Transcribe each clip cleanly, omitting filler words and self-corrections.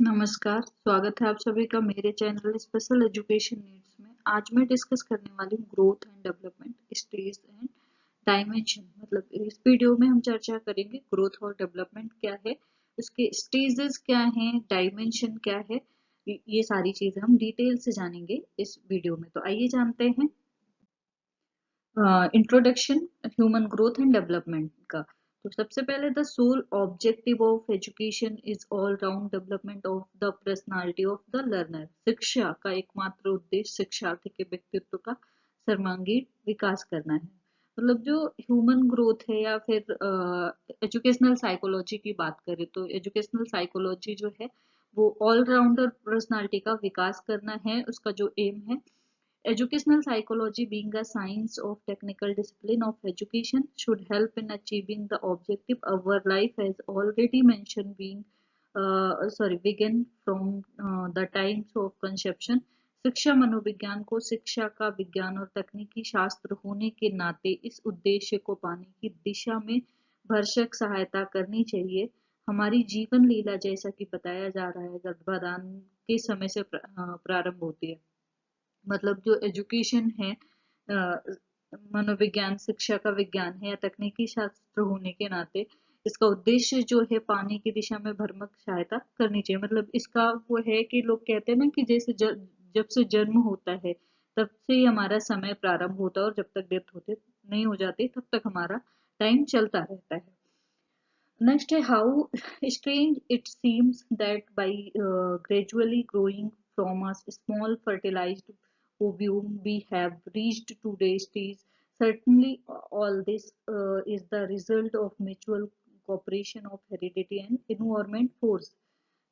नमस्कार, स्वागत है आप सभी का मेरे चैनल स्पेशल एजुकेशन नीड्स में। आज मैं डिस्कस करने वाली हूँ growth and development stage and dimension. मतलब इस वीडियो में हम चर्चा करेंगे ग्रोथ और डेवलपमेंट क्या है, उसके स्टेजेस क्या हैं, डायमेंशन क्या है। ये सारी चीजें हम डिटेल से जानेंगे इस वीडियो में। तो आइए जानते हैं introduction human growth and development का। तो सबसे पहले the sole objective of education is all round development of the personality of the learner. शिक्षा का एकमात्र उद्देश्य शिक्षार्थी के व्यक्तित्व का सर्वांगीण विकास करना है। मतलब जो ह्यूमन ग्रोथ है या फिर एजुकेशनल साइकोलॉजी की बात करें तो एजुकेशनल साइकोलॉजी जो है वो ऑलराउंडर पर्सनालिटी का विकास करना है, उसका जो एम है। Educational psychology, being a science of technical discipline of education, should help in achieving the objective. Our life, as already mentioned, begin from the times of conception. शिक्षा मनोविज्ञान को शिक्षा का विज्ञान और तकनीकी शास्त्र होने के नाते इस उद्देश्य को पाने की दिशा में भरसक सहायता करनी चाहिए। हमारी जीवन लीला, जैसा कि बताया जा रहा है, गर्भाधान के समय से प्रारंभ होती है। मतलब जो एजुकेशन है, मनोविज्ञान शिक्षा का विज्ञान है या तकनीकी शास्त्र होने के नाते इसका उद्देश्य जो है पाने की दिशा में भ्रमक सहायता करनी चाहिए। मतलब इसका वो है कि लोग कहते हैं ना कि जैसे जब से जन्म होता है तब से ही हमारा समय प्रारंभ होता है और जब तक डेथ होते नहीं हो जाती तब तक हमारा टाइम चलता रहता है। Next, how strange it seems that by gradually growing from a small fertilized ovum, we have reached today's stage. Certainly, all this is the result of mutual cooperation of heredity and environment force.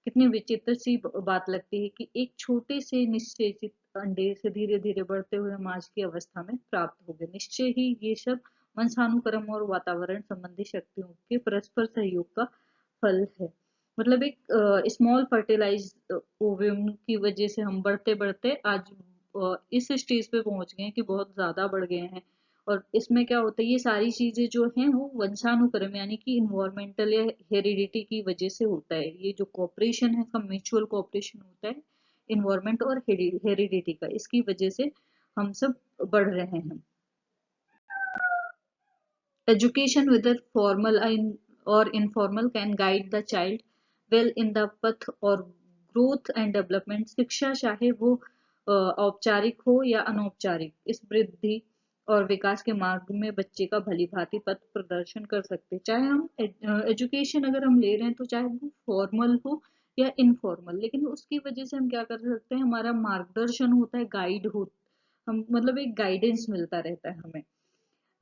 कितनी विचित्र सी बात लगती है कि एक छोटे से निश्चेचित अंडे से धीरे धीरे बढ़ते हुए हम आज की अवस्था में प्राप्त हो गए। निश्चय ही ये सब वंशानुक्रम और वातावरण संबंधी शक्तियों के परस्पर सहयोग का फल है। मतलब एक स्मॉल फर्टिलाइज ओव्यूम की वजह से हम बढ़ते बढ़ते आज इस स्टेज पे पहुंच गए हैं कि बहुत ज्यादा बढ़ गए हैं। और इसमें क्या होता है, ये सारी चीजें जो हैं वो वंशानुक्रम यानी कि इन्वायरमेंटल या हेरिडिटी की वजह से होता है। ये जो कॉपरेशन है इसका म्यूचुअल कॉपरेशन होता है इन्वायरमेंट और हेरिडिटी का, इसकी वजह से हम सब बढ़ रहे हैं। Education, whether formal or informal, can guide the child well in the path or growth and development. शिक्षा चाहे वो औपचारिक हो या अनौपचारिक, इस वृद्धि और विकास के मार्ग में बच्चे का भली भांति पथ प्रदर्शन कर सकते हैं। चाहे हम एजुकेशन अगर हम ले रहे हैं तो चाहे वो फॉर्मल हो या इनफॉर्मल, लेकिन उसकी वजह से हम क्या कर सकते हैं, हमारा मार्गदर्शन होता है, गाइड हो, हम मतलब एक गाइडेंस मिलता रहता है हमें।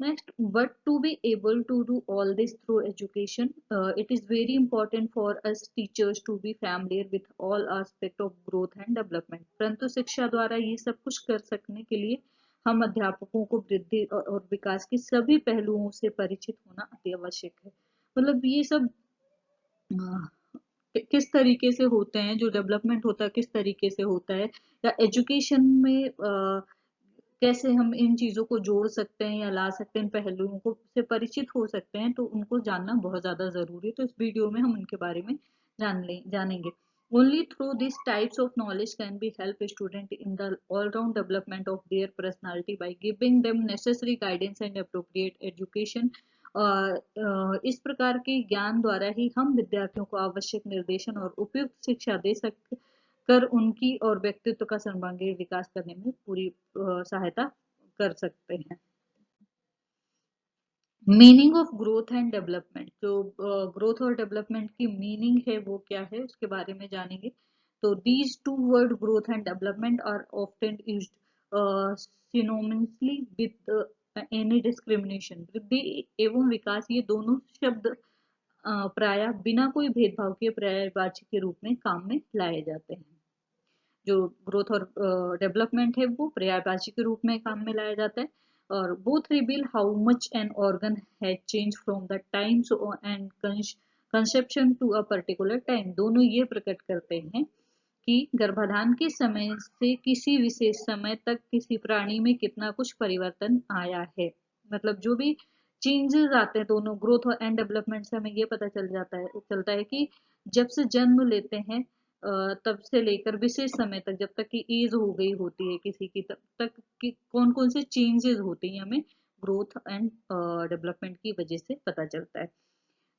Next, but to be able to do all this through education, it is very important for us teachers to be familiar with all aspect of growth and development. परंतु शिक्षा द्वारा ये सब कुछ कर सकने के लिए हम अध्यापकों को वृद्धि और विकास के सभी पहलुओं से परिचित होना अति आवश्यक है। मतलब ये सब किस तरीके से होते हैं, जो डेवलपमेंट होता है किस तरीके से होता है, या एजुकेशन में कैसे हम इन चीजों को जोड़ सकते हैं या ला सकते हैं, इन पहलुओं को से परिचित हो सकते हैं, तो उनको जानना बहुत ज्यादा जरूरी है। तो इस वीडियो में हम उनके बारे में जानेंगे। Only through these types of knowledge can be help student in the all-round development of their personality by giving them necessary guidance and appropriate education. इस प्रकार के ज्ञान द्वारा ही हम विद्यार्थियों को आवश्यक निर्देशन और उपयुक्त शिक्षा दे सकते कर उनकी और व्यक्तित्व का सर्वांगीण विकास करने में पूरी सहायता कर सकते हैं। Meaning of growth and development, जो ग्रोथ और डेवलपमेंट की मीनिंग है वो क्या है उसके बारे में जानेंगे। तो these two word growth and development are often used synonymously with any discrimination. वृद्धि एवं विकास, ये दोनों शब्द प्रायः बिना कोई भेदभाव के पर्यायवाची के रूप में काम में लाए जाते हैं। जो ग्रोथ और डेवलपमेंट है वो पर्यायवाची के रूप में काम में लाया जाता है। और both reveal how much an organ has change from the times and conception to a particular time. दोनों ये प्रकट करते हैं कि गर्भाधान के समय से किसी विशेष समय तक किसी प्राणी में कितना कुछ परिवर्तन आया है। मतलब जो भी चेंजेस आते हैं दोनों ग्रोथ एंड डेवलपमेंट से हमें ये पता चलता है कि जब से जन्म लेते हैं तब से लेकर विशेष समय तक, जब तक कि एज हो गई होती है किसी की, तब तक कि कौन कौन से चेंजेस होते हैं, हमें ग्रोथ एंड डेवलपमेंट की वजह से पता चलता है।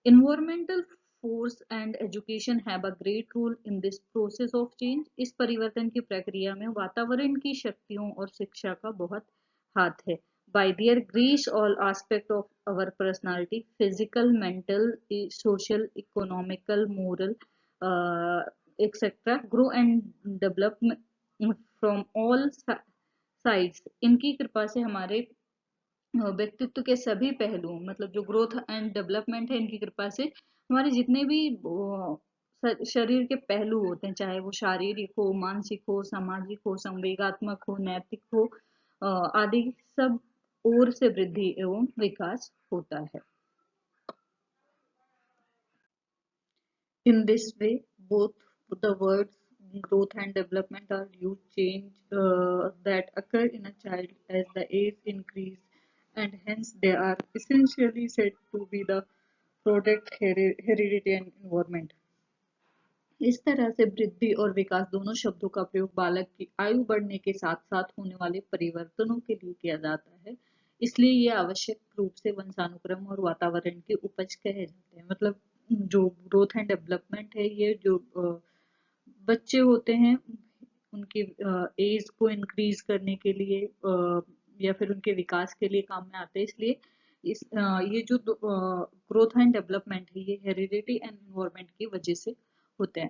Environmental force and education have a great role in this process of change. इस परिवर्तन की प्रक्रिया में वातावरण की शक्तियों और शिक्षा का बहुत हाथ है। By their grace, all aspect of our personality, physical, mental, social, economical, moral, etc., grow and develop from all sides. इनकी कृपा से हमारे व्यक्तित्व के सभी पहलुओं, मतलब जो ग्रोथ एंड डेवलपमेंट है, इनकी कृपा से हमारे जितने भी शरीर के पहलू होते हैं, चाहे वो शारीरिक हो, मानसिक हो, सामाजिक हो, संवेगात्मक हो, नैतिक हो, आदि सब ओर से वृद्धि एवं विकास होता है। In this way, both the words growth and development are used change that occur in a child as the age increase, and hence they are essentially said to be the product heredity and environment. इस तरह से वृद्धि और विकास दोनों शब्दों का प्रयोग बालक की आयु बढ़ने के साथ साथ होने वाले परिवर्तनों के लिए किया जाता है, इसलिए ये आवश्यक रूप से वंशानुक्रम और वातावरण के उपज कहे जाते हैं। मतलब जो ग्रोथ एंड डेवलपमेंट है, ये जो बच्चे होते हैं उनकी एज को इंक्रीज करने के लिए या फिर उनके विकास के लिए काम में आते हैं, इसलिए ये जो ग्रोथ एंड डेवलपमेंट है, ये हेरिडिटी एंड एनवायरनमेंट की वजह से होते हैं।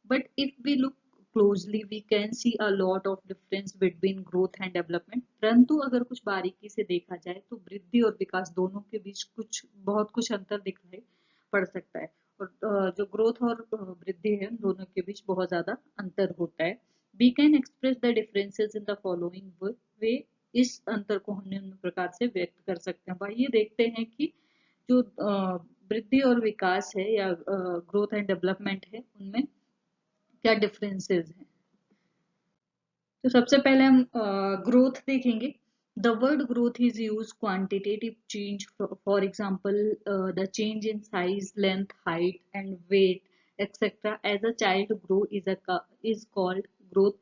But if we look closely we can see a lot of difference between growth and development. परंतु अगर कुछ बारीकी से देखा जाए तो वृद्धि और विकास दोनों के बीच बहुत कुछ अंतर दिखाई पड़ सकता है। और जो ग्रोथ और वृद्धि है, दोनों के बीच बहुत ज्यादा अंतर होता है। We can express the differences in the following way. इस अंतर को हम निम्न प्रकार से व्यक्त कर सकते हैं। आइए देखते हैं कि जो वृद्धि और विकास है या ग्रोथ एंड डेवलपमेंट है, उनमें क्या डिफरेंसेस हैं। तो सबसे पहले हम ग्रोथ देखेंगे। The word growth is used quantitative change, for example, the change in size, length, height, and weight, etc. As a child grow is called growth.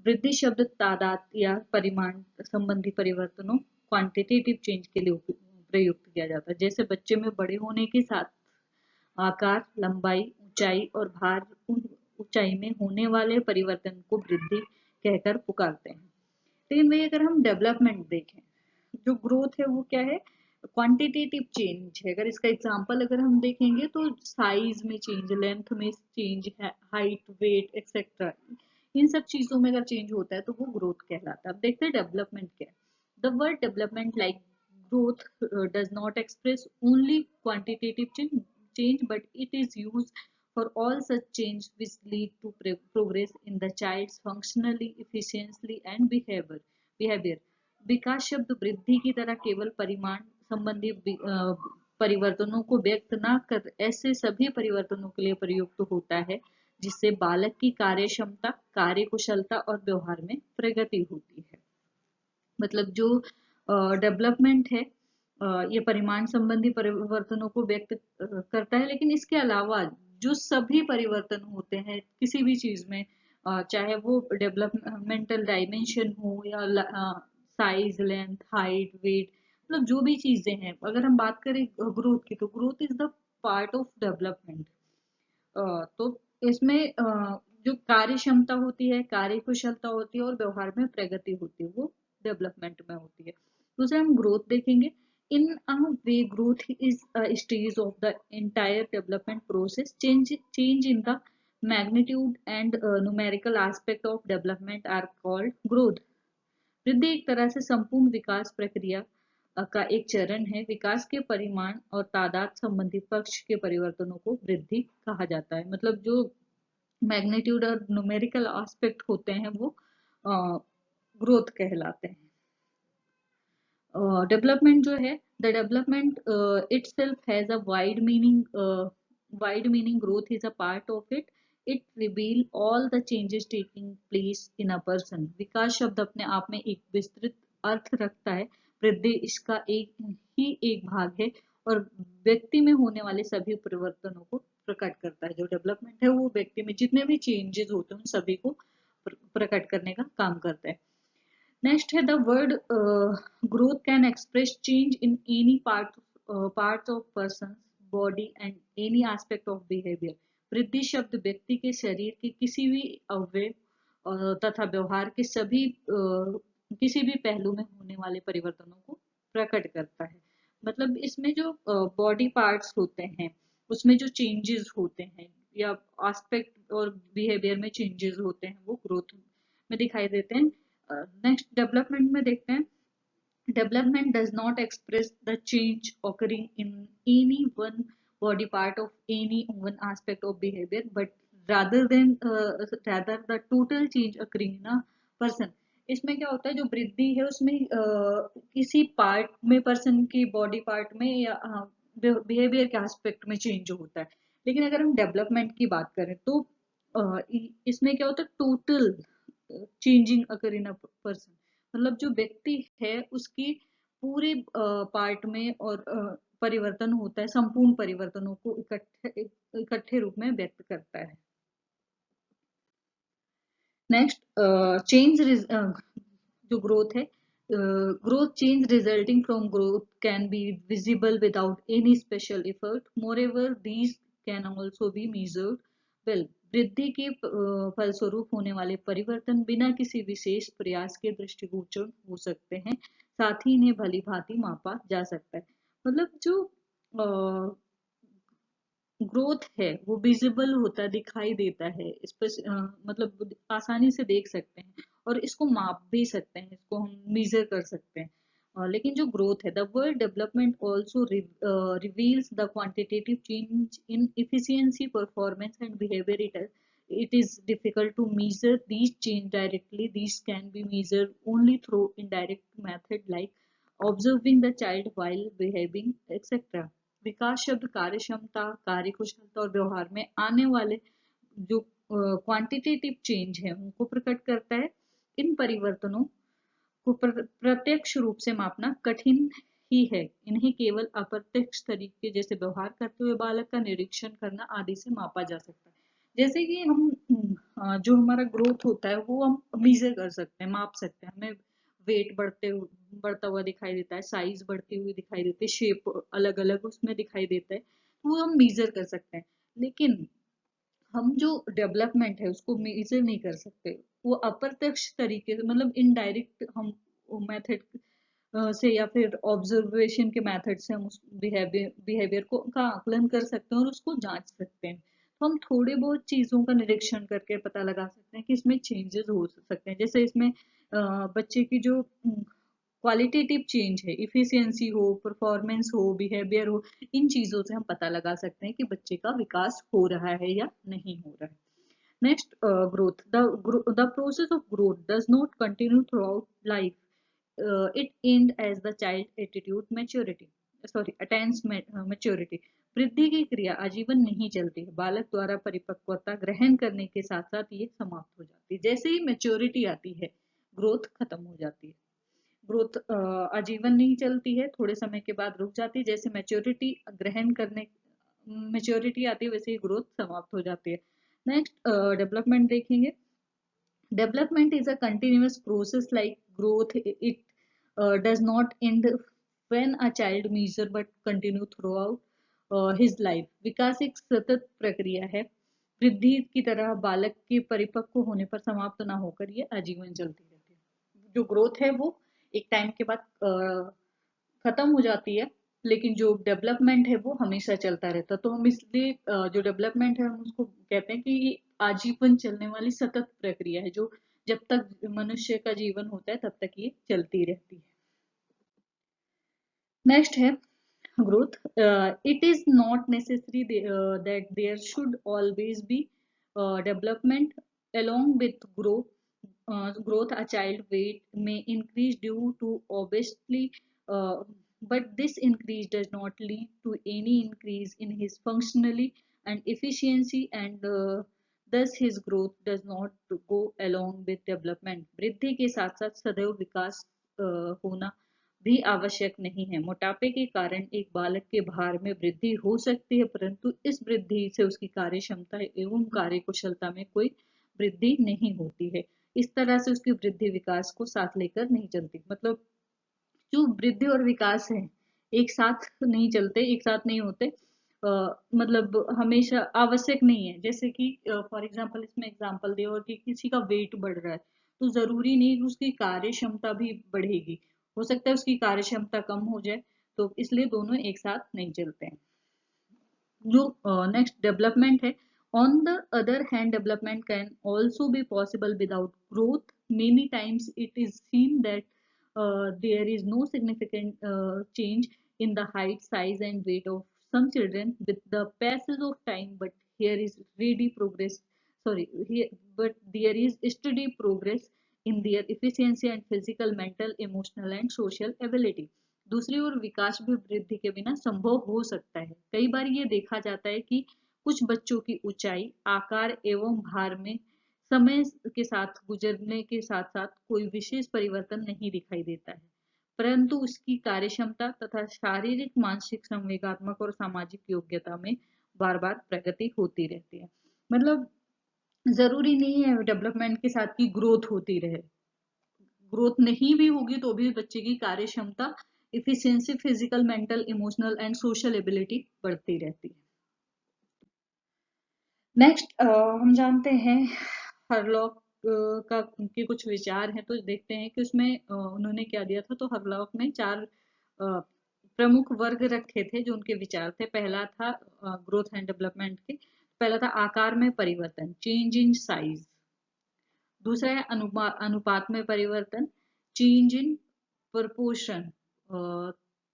वृद्धि शब्द तादाद या परिमाण संबंधी परिवर्तनों क्वांटिटेटिव चेंज के लिए प्रयुक्त किया जाता है। जैसे बच्चे में बड़े होने के साथ आकार, लंबाई, ऊंचाई और भार, ऊंचाई में होने वाले परिवर्तन को वृद्धि कहकर पुकारते हैं। लेकिन वही अगर हम डेवलपमेंट देखें, जो ग्रोथ है वो क्या है, क्वांटिटेटिव चेंज है। अगर इसका एग्जांपल अगर हम देखेंगे तो साइज में चेंज, लेंथ में चेंज, हाइट, वेट एक्सेट्रा, इन सब चीजों में अगर चेंज होता है तो वो ग्रोथ कहलाता है। अब देखते हैं डेवलपमेंट क्या है। The word development like growth does not express only quantitative change, but it is used for all such change which lead to progress in the child's functionally, efficiency and behavior. विकास शब्द वृद्धि की तरह केवल परिमाण संबंधी परिवर्तनों को व्यक्त न कर ऐसे सभी परिवर्तनों के लिए प्रयुक्त होता है जिससे बालक की कार्य क्षमता, कार्य कुशलता और व्यवहार में प्रगति होती है। मतलब जो डेवलपमेंट है, ये परिमाण संबंधी परिवर्तनों को व्यक्त करता है, लेकिन इसके अलावा जो सभी परिवर्तन होते हैं किसी भी चीज में, चाहे वो डेवलपमेंटल डायमेंशन हो या साइज, लेंथ, हाइट, वेट, मतलब जो भी चीजें हैं, अगर हम बात करें ग्रोथ की, तो growth is the part of development. तो इसमें जो कार्य क्षमता होती है, कार्य कुशलता होती है और व्यवहार में प्रगति होती है, वो डेवलपमेंट में होती है। दूसरा हम ग्रोथ देखेंगे। In a way growth is a stage of the entire development process. Change in the magnitude and numerical aspect of development are called growth. वृद्धि एक तरह से संपूर्ण विकास प्रक्रिया का एक चरण है। विकास के परिमाण और तादाद संबंधी पक्ष के परिवर्तनों को वृद्धि कहा जाता है। मतलब जो मैग्नीट्यूड और न्यूमेरिकल एस्पेक्ट होते हैं वो ग्रोथ कहलाते हैं। डेवलपमेंट जो है, the development itself has a wide meaning. Growth is a part of it. It reveal all the changes taking place in a person. विकास शब्द अपने आप में एक विस्तृत अर्थ रखता है। वृद्धि इसका एक भाग है और व्यक्ति में होने वाले सभी परिवर्तनों को प्रकट करता है। जो डेवलपमेंट है वो व्यक्ति में जितने भी चेंजेस होते हैं उन सभी को प्रकट करने का काम करता है। नेक्स्ट है the word growth can express change in any part of person body and any aspect of behaviour. वृद्धि शब्द व्यक्ति के शरीर के किसी भी अवयव तथा व्यवहार के सभी किसी भी पहलू में होने वाले परिवर्तनों को प्रकट करता है। मतलब इसमें जो बॉडी पार्ट्स होते हैं उसमें जो चेंजेस होते हैं या एस्पेक्ट और बिहेवियर में चेंजेस होते हैं वो ग्रोथ में दिखाई देते हैं। नेक्स्ट डेवलपमेंट में देखते हैं। Development does not express the change occurring in any one body part of any one aspect of behavior but rather the total change occurring in a person। इसमें क्या होता है जो वृद्धि है उसमें किसी पार्ट में पर्सन की बॉडी पार्ट में या बिहेवियर के एस्पेक्ट में चेंज होता है। लेकिन अगर हम डेवलपमेंट की बात करें तो इसमें क्या होता है total changing occur in a person. मतलब जो व्यक्ति है उसकी पूरे पार्ट में और परिवर्तन होता है, संपूर्ण परिवर्तनों को इकट्ठे रूप में व्यक्त करता है। नेक्स्ट चेंज जो ग्रोथ है, growth change resulting from growth can be visible without any special effort. Moreover, these can also be measured well. वृद्धि के फलस्वरूप होने वाले परिवर्तन बिना किसी विशेष प्रयास के दृष्टिगोचर हो सकते हैं, साथ ही इन्हें भली भांति मापा जा सकता है। मतलब जो ग्रोथ है वो विजिबल होता है, दिखाई देता है, इस पर मतलब आसानी से देख सकते हैं और इसको माप भी सकते हैं, इसको हम मेजर कर सकते हैं। लेकिन जो ग्रोथ है the word development also reveals the quantitative change in efficiency performance and behaviour. it is difficult to measure these change directly. These can be measured only through indirect method like observing the child while behaving etc. विकास शब्द कार्य क्षमता, कार्य कुशलता और व्यवहार में आने वाले जो क्वांटिटेटिव चेंज है उनको प्रकट करता है। इन परिवर्तनों को प्रत्यक्ष रूप से मापना कठिन ही है। इन्हें केवल अप्रत्यक्ष तरीके जैसे व्यवहार करते हुए बालक का निरीक्षण करना आदि से मापा जा सकता है। जैसे कि हम जो हमारा ग्रोथ होता है वो हम मेजर कर सकते हैं, माप सकते हैं। हमें वेट बढ़ता हुआ दिखाई देता है, साइज बढ़ती हुई दिखाई देती है, शेप अलग अलग उसमें दिखाई देता है, तो वो हम मेजर कर सकते हैं। लेकिन हम जो डेवलपमेंट है उसको मेजर नहीं कर सकते। वो अप्रत्यक्ष तरीके से मतलब इनडायरेक्ट हम मेथड से या फिर ऑब्जर्वेशन के मेथड से हम उस बिहेवियर को का आकलन कर सकते हैं और उसको जांच सकते हैं। तो हम थोड़े बहुत चीजों का निरीक्षण करके पता लगा सकते हैं कि इसमें चेंजेस हो सकते हैं। जैसे इसमें बच्चे की जो क्वालिटेटिव चेंज है, इफिशियंसी हो, परफॉर्मेंस हो, बिहेवियर हो, इन चीजों से हम पता लगा सकते हैं कि बच्चे का विकास हो रहा है या नहीं हो रहा है। Next growth the process of growth does not continue through out life. It end as the child attains maturity. वृद्धि की क्रिया आजीवन नहीं चलती है, बालक द्वारा परिपक्वता ग्रहण करने के साथ साथ ये समाप्त हो जाती है। जैसे ही मेच्योरिटी आती है ग्रोथ खत्म हो जाती है। ग्रोथ आजीवन नहीं चलती है, थोड़े समय के बाद रुक जाती है। जैसे मेच्योरिटी आती है वैसे ही ग्रोथ समाप्त हो जाती है। नेक्स्ट डेवलपमेंट देखेंगे। Development is a continuous process like growth. It does not end when a child measure but continue throughout his life. विकास एक सतत प्रक्रिया है, वृद्धि की तरह बालक के परिपक्व होने पर समाप्त ना होकर ये आजीवन चलती रहती है। जो ग्रोथ है वो एक टाइम के बाद खत्म हो जाती है, लेकिन जो डेवलपमेंट है वो हमेशा चलता रहता है। तो हम इसलिए जो डेवलपमेंट है हम उसको कहते हैं कि ये आजीवन चलने वाली सतत प्रक्रिया है, जो जब तक मनुष्य का जीवन होता है तब तक ये चलती रहती है। नेक्स्ट है growth. It is not necessary that there should always be development along with growth. A child weight may increase due to obesity, but this increase does not lead to any increase in his functionality and efficiency, and thus his growth does not go along with development. वृद्धि के साथ साथ सदैव विकास होना भी आवश्यक नहीं है। मोटापे के कारण एक बालक के भार में वृद्धि हो सकती है, परंतु इस वृद्धि से उसकी कार्य क्षमता एवं कार्य कुशलता में कोई वृद्धि नहीं होती है। इस तरह से उसकी वृद्धि विकास को साथ लेकर नहीं चलती। मतलब जो वृद्धि और विकास है एक साथ नहीं चलते, एक साथ नहीं होते। मतलब हमेशा आवश्यक नहीं है। जैसे कि फॉर एग्जांपल इसमें एग्जांपल दिया और कि किसी का वेट बढ़ रहा है, तो जरूरी नहीं कि उसकी कार्य क्षमता भी बढ़ेगी। हो सकता है उसकी कार्य क्षमता कम हो जाए, तो इसलिए दोनों एक साथ नहीं चलते हैं। जो नेक्स्ट डेवलपमेंट है, on the other hand development can also be possible without growth. Many times it is seen that there is no significant change in the height, size and weight of some children with the passage of time, but here is ready progress sorry here but there is steady progress in their efficiency and physical, mental, emotional and social ability। दूसरी ओर विकास भी वृद्धि के बिना संभव हो सकता है। कई बार ये देखा जाता है कि कुछ बच्चों की ऊंचाई, आकार एवं भार में समय के साथ गुजरने के साथ साथ कोई विशेष परिवर्तन नहीं दिखाई देता है, परंतु उसकी कार्यक्षमता तथा शारीरिक, मानसिक, संवेगात्मक और सामाजिक योग्यता में बार बार प्रगति होती रहती है। मतलब जरूरी नहीं है डेवलपमेंट के साथ की ग्रोथ होती रहे। ग्रोथ नहीं भी होगी तो भी बच्चे की कार्य क्षमता, efficiency, physical, mental, emotional and social ability बढ़ती रहती है। नेक्स्ट हम जानते हैं हरलॉक का के कुछ विचार हैं, तो देखते हैं कि उसमें उन्होंने क्या दिया था। तो हरलॉक ने 4 प्रमुख वर्ग रखे थे जो उनके विचार थे। पहला था ग्रोथ एंड डेवलपमेंट के, पहला था आकार में परिवर्तन, चेंज इन साइज। दूसरा है अनुपात में परिवर्तन, चेंज इन प्रपोर्शन।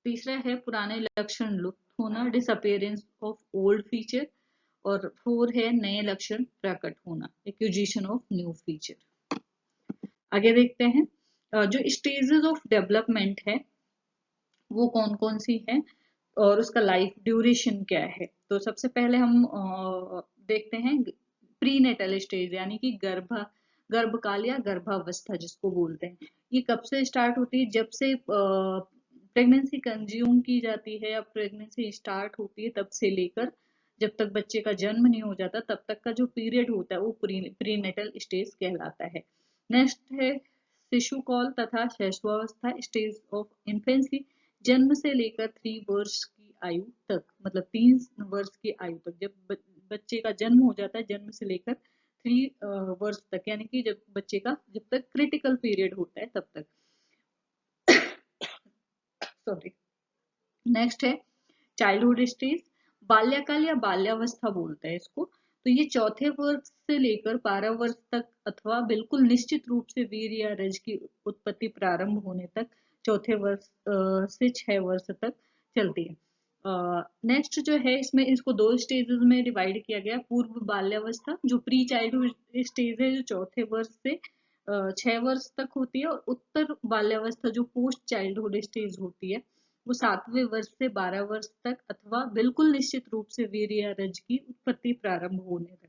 तीसरा है पुराने लक्षण लुप्त होना, डिसअपियरेंस ऑफ ओल्ड फीचर। और 4 है नए लक्षण प्रकट होना, एक्विजिशन ऑफ न्यू फीचर। आगे देखते हैं जो स्टेजेस ऑफ डेवलपमेंट है वो कौन कौन सी है और उसका लाइफ ड्यूरेशन क्या है। तो सबसे पहले हम देखते हैं प्रीनेटल स्टेज, यानी कि गर्भकाल या गर्भावस्था जिसको बोलते हैं। ये कब से स्टार्ट होती है? जब से प्रेगनेंसी कंज्यूम की जाती है या प्रेगनेंसी स्टार्ट होती है तब से लेकर जब तक बच्चे का जन्म नहीं हो जाता तब तक का जो पीरियड होता है वो प्रीनेटल स्टेज कहलाता है। नेक्स्ट है शिशु कॉल तथा शैशवावस्था, स्टेज ऑफ इन्फेंसी, जन्म से लेकर 3 वर्ष की आयु तक, मतलब 3 वर्ष की आयु तक। जब बच्चे का जन्म हो जाता है, जन्म से लेकर 3 वर्ष तक, यानी कि जब तक क्रिटिकल पीरियड होता है तब तक। सॉरी। नेक्स्ट है चाइल्डहुड स्टेज, बाल्यकाल या बाल्यावस्था बोलते हैं इसको। तो ये चौथे वर्ष से लेकर 12 वर्ष तक अथवा बिल्कुल निश्चित रूप से वीर या रज की उत्पत्ति प्रारंभ होने तक चौथे वर्ष से 6 वर्ष तक चलती है। नेक्स्ट जो है इसमें इसको 2 स्टेजेस में डिवाइड किया गया। पूर्व बाल्यावस्था जो प्री चाइल्डहुड स्टेज है जो चौथे वर्ष से 6 वर्ष तक होती है, और उत्तर बाल्यावस्था जो पोस्ट चाइल्डहुड स्टेज होती है वो 7वें वर्ष से 12 वर्ष तक अथवा बिल्कुल निश्चित रूप से वीर या रज की उत्पत्ति प्रारंभ होने तक।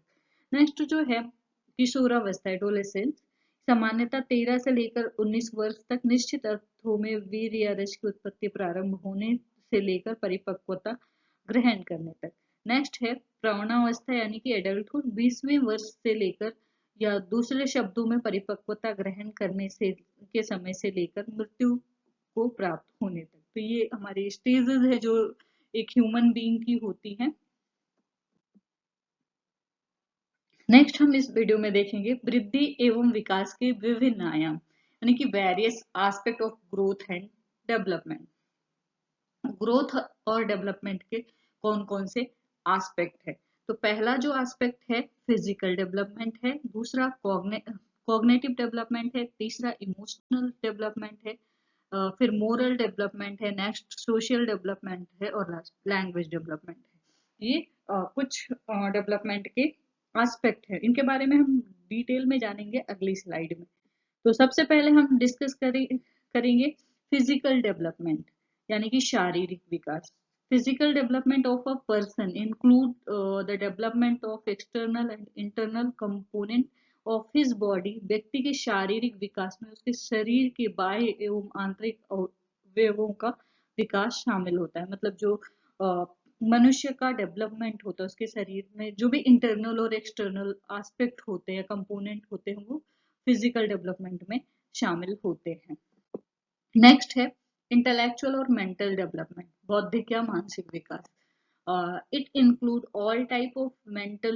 नेक्स्ट जो है किशोरावस्था, एडोलेसेंस, सामान्यतः 13 से लेकर 19 वर्ष तक, निश्चित अर्थों में वीर या रज की उत्पत्ति प्रारंभ होने से लेकर परिपक्वता ग्रहण करने तक। नेक्स्ट है प्रौढ़ावस्था यानी कि एडल्टहुड, 20वें वर्ष से लेकर या दूसरे शब्दों में परिपक्वता ग्रहण करने से के समय से लेकर मृत्यु को प्राप्त होने तक। तो ये हमारी स्टेजेस है जो एक ह्यूमन बीइंग की होती हैं। नेक्स्ट हम इस वीडियो में देखेंगे वृद्धि एवं विकास के विभिन्न आयाम, यानी कि various aspect of growth and development. Growth और डेवलपमेंट के कौन कौन से एस्पेक्ट है? तो पहला जो एस्पेक्ट है फिजिकल डेवलपमेंट है, दूसरा कॉग्निटिव डेवलपमेंट है, तीसरा इमोशनल डेवलपमेंट है, फिर मोरल डेवलपमेंट है, नेक्स्ट सोशल डेवलपमेंट है और लास्ट लैंग्वेज डेवलपमेंट है। ये कुछ डेवलपमेंट के एस्पेक्ट है, इनके बारे में हम डिटेल में जानेंगे अगली स्लाइड में। तो सबसे पहले हम डिस्कस करेंगे फिजिकल डेवलपमेंट, यानी कि शारीरिक विकास। Physical development of a person include the development of external and internal component of his body. व्यक्ति के शारीरिक विकास में उसके शरीर के बाह्य एवं आंतरिक अवयवों का विकास शामिल होता है। मतलब जो मनुष्य का डेवलपमेंट होता है, उसके शरीर में जो भी इंटरनल और एक्सटर्नल एस्पेक्ट होते हैं, कंपोनेंट होते हैं, वो फिजिकल डेवलपमेंट में शामिल होते हैं। नेक्स्ट है इंटेलेक्चुअल और मेंटल डेवलपमेंट, बौद्धिक या मानसिक विकास। It include all type of mental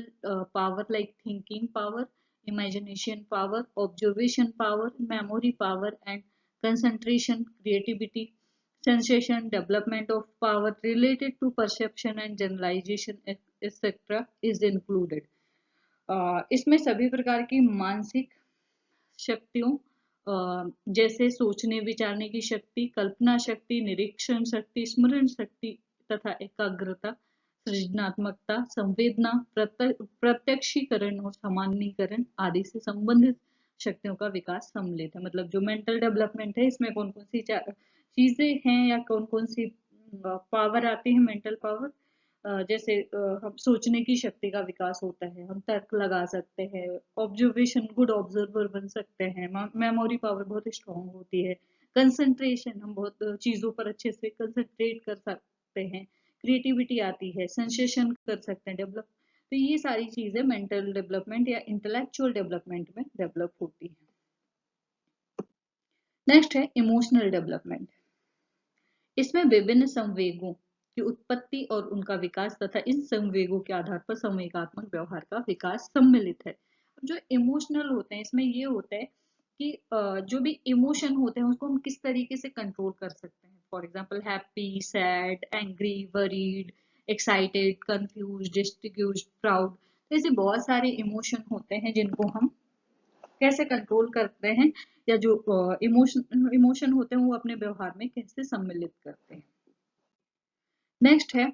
power like thinking power, imagination power, observation power, memory power, and concentration, creativity, sensation, development of power related to perception and generalization, etc. is included. इसमें सभी प्रकार की मानसिक शक्तियों जैसे सोचने विचारने की शक्ति, कल्पना शक्ति, निरीक्षण शक्ति, स्मरण शक्ति तथा एकाग्रता, सृजनात्मकता, संवेदना, प्रत्यक्षीकरण और सामान्यीकरण आदि से संबंधित शक्तियों का विकास सम्मिलित है। मतलब जो मेंटल डेवलपमेंट है, इसमें कौन कौन सी चीजें हैं या कौन कौन सी पावर आती है मेंटल पावर। जैसे हम सोचने की शक्ति का विकास होता है, हम तर्क लगा सकते हैं, ऑब्जर्वेशन गुड ऑब्जर्वर बन सकते हैं, मेमोरी पावर बहुत स्ट्रांग होती है, कंसंट्रेशन हम बहुत चीजों पर अच्छे से कंसंट्रेट कर सकते हैं, क्रिएटिविटी आती है, सेंसेशन कर सकते हैं डेवलप। तो ये सारी चीजें मेंटल डेवलपमेंट या इंटेलेक्चुअल डेवलपमेंट में डेवलप होती है। नेक्स्ट है इमोशनल डेवलपमेंट। इसमें विभिन्न संवेगों की उत्पत्ति और उनका विकास तथा इन संवेगों के आधार पर संवेगात्मक व्यवहार का विकास सम्मिलित है। जो इमोशनल होते हैं, इसमें ये होता है कि जो भी इमोशन होते हैं उसको हम किस तरीके से कंट्रोल कर सकते हैं। For example happy, sad, angry, worried, excited, confuse, disgust, proud, ऐसे बहुत सारे इमोशन होते हैं जिनको हम कैसे कंट्रोल करते हैं, या जो इमोशन होते हैं वो अपने व्यवहार में कैसे सम्मिलित करते हैं। नेक्स्ट है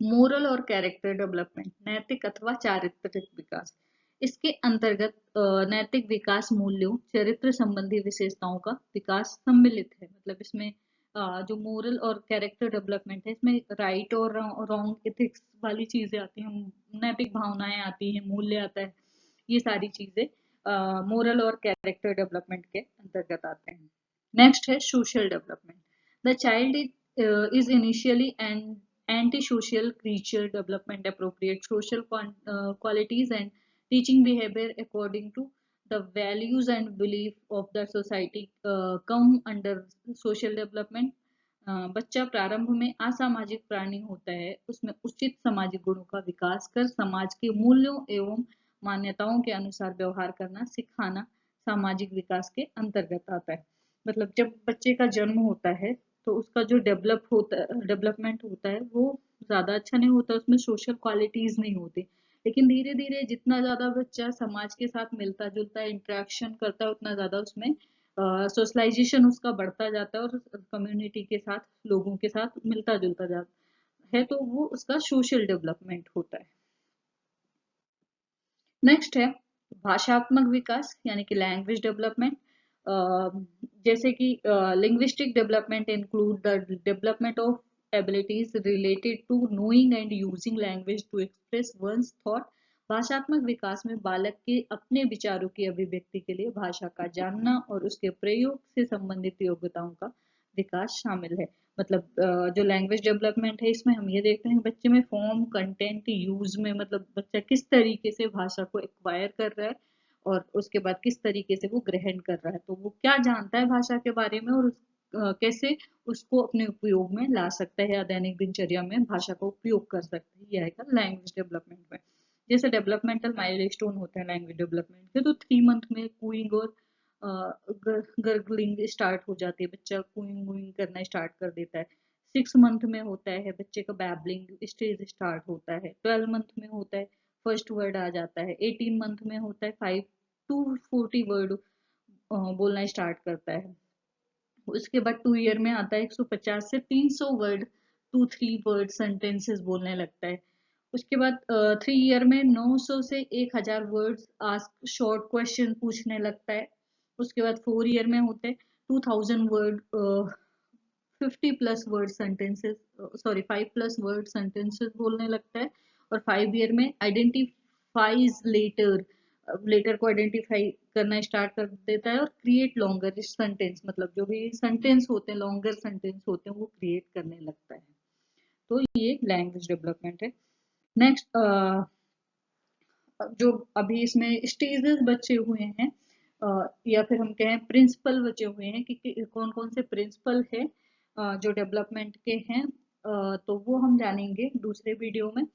मोरल और कैरेक्टर डेवलपमेंट, नैतिक अथवा चारित्रिक विकास। इसके अंतर्गत नैतिक विकास मूल्यों, चरित्र संबंधी विशेषताओं का विकास सम्मिलित है। मतलब इसमें जो मोरल और कैरेक्टर डेवलपमेंट है, इसमें राइट और रॉन्ग एथिक्स वाली चीजें आती हैं, नैतिक भावनाएं आती हैं, मूल्य आता है, ये सारी चीजें मोरल और कैरेक्टर डेवलपमेंट के अंतर्गत आते हैं। नेक्स्ट है social development. The child is initially an antisocial creature. Development appropriate social qualities and teaching behavior according to the values and belief of the society come under social development. बच्चा प्रारंभ में असामाजिक प्राणी होता है, उसमें उचित सामाजिक गुणों का विकास कर समाज के मूल्यों एवं मान्यताओं के अनुसार व्यवहार करना सिखाना सामाजिक विकास के अंतर्गत आता है। मतलब जब बच्चे का जन्म होता है तो उसका जो डेवलपमेंट होता है वो ज्यादा अच्छा नहीं होता, उसमें सोशल क्वालिटीज नहीं होती। लेकिन धीरे धीरे जितना ज्यादा बच्चा समाज के साथ मिलता जुलता है, इंटरेक्शन करता है, उतना ज्यादा उसमें सोशलाइजेशन उसका बढ़ता जाता है और कम्युनिटी के साथ, लोगों के साथ मिलता जुलता जाता है, तो वो उसका सोशल डेवलपमेंट होता है। नेक्स्ट है भाषात्मक विकास यानी कि लैंग्वेज डेवलपमेंट। जैसे कि linguistic development include the development of abilities related to knowing and using language to express one's thought. भाषात्मक विकास में बालक के अपने विचारों की अभिव्यक्ति के लिए भाषा का जानना और उसके प्रयोग से संबंधित योग्यताओं का विकास शामिल है। मतलब जो लैंग्वेज डेवलपमेंट है, इसमें हम ये देखते हैं बच्चे में फॉर्म, कंटेंट, यूज में, मतलब बच्चा किस तरीके से भाषा को एक्वायर कर रहा है और उसके बाद किस तरीके से वो ग्रहण कर रहा है, तो वो क्या जानता है भाषा के बारे में और कैसे उसको अपने उपयोग में ला सकता है या दैनिक दिनचर्या में भाषा का उपयोग कर सकता है, यह आएगा लैंग्वेज डेवलपमेंट में। जैसे डेवलपमेंटल माइलस्टोन होते हैं लैंग्वेज डेवलपमेंट के, तो 3 मंथ में कूइंग और गर्गलिंग स्टार्ट हो जाती है, बच्चा कूइंग वूइंग करना स्टार्ट कर देता है। 6 मंथ में होता है बच्चे का बैबलिंग स्टेज स्टार्ट होता है। 12 मंथ में होता है फर्स्ट वर्ड आ जाता है। 18 मंथ में होता है 5 to 40 वर्ड बोलना स्टार्ट करता है। उसके बाद 2 ईयर में आता है 150 से 300 वर्ड, 2-3 वर्ड सेंटेंसेस बोलने लगता है। उसके बाद 3 ईयर में 900 से 1000 वर्ड्स आस्क शॉर्ट क्वेश्चन पूछने लगता है। उसके बाद 4 ईयर में होते हैं 2000 word, 50+ word sentences, sorry 5+ word sentences बोलने लगता है। और 5 ईयर में आइडेंटिफाइज लेटर, लेटर को आइडेंटिफाई करना स्टार्ट कर देता है और क्रिएट लॉन्गर सेंटेंस, मतलब जो भी सेंटेंस होते हैं, लॉन्गर सेंटेंस होते हैं, वो क्रिएट करने लगता है। तो ये लैंग्वेज डेवलपमेंट है। नेक्स्ट, जो अभी इसमें स्टेजेस बचे हुए हैं, या फिर हम कहें प्रिंसिपल बचे हुए हैं कि कौन कौन से प्रिंसिपल है जो डेवलपमेंट के हैं, तो वो हम जानेंगे दूसरे वीडियो में।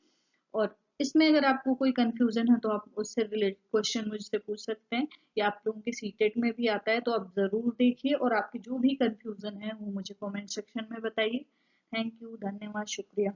और इसमें अगर आपको कोई कंफ्यूजन है तो आप उससे रिलेटेड क्वेश्चन मुझसे पूछ सकते हैं, या आप लोगों के सीटेट में भी आता है तो आप जरूर देखिए, और आपकी जो भी कंफ्यूजन है वो मुझे कमेंट सेक्शन में बताइए। थैंक यू, धन्यवाद, शुक्रिया।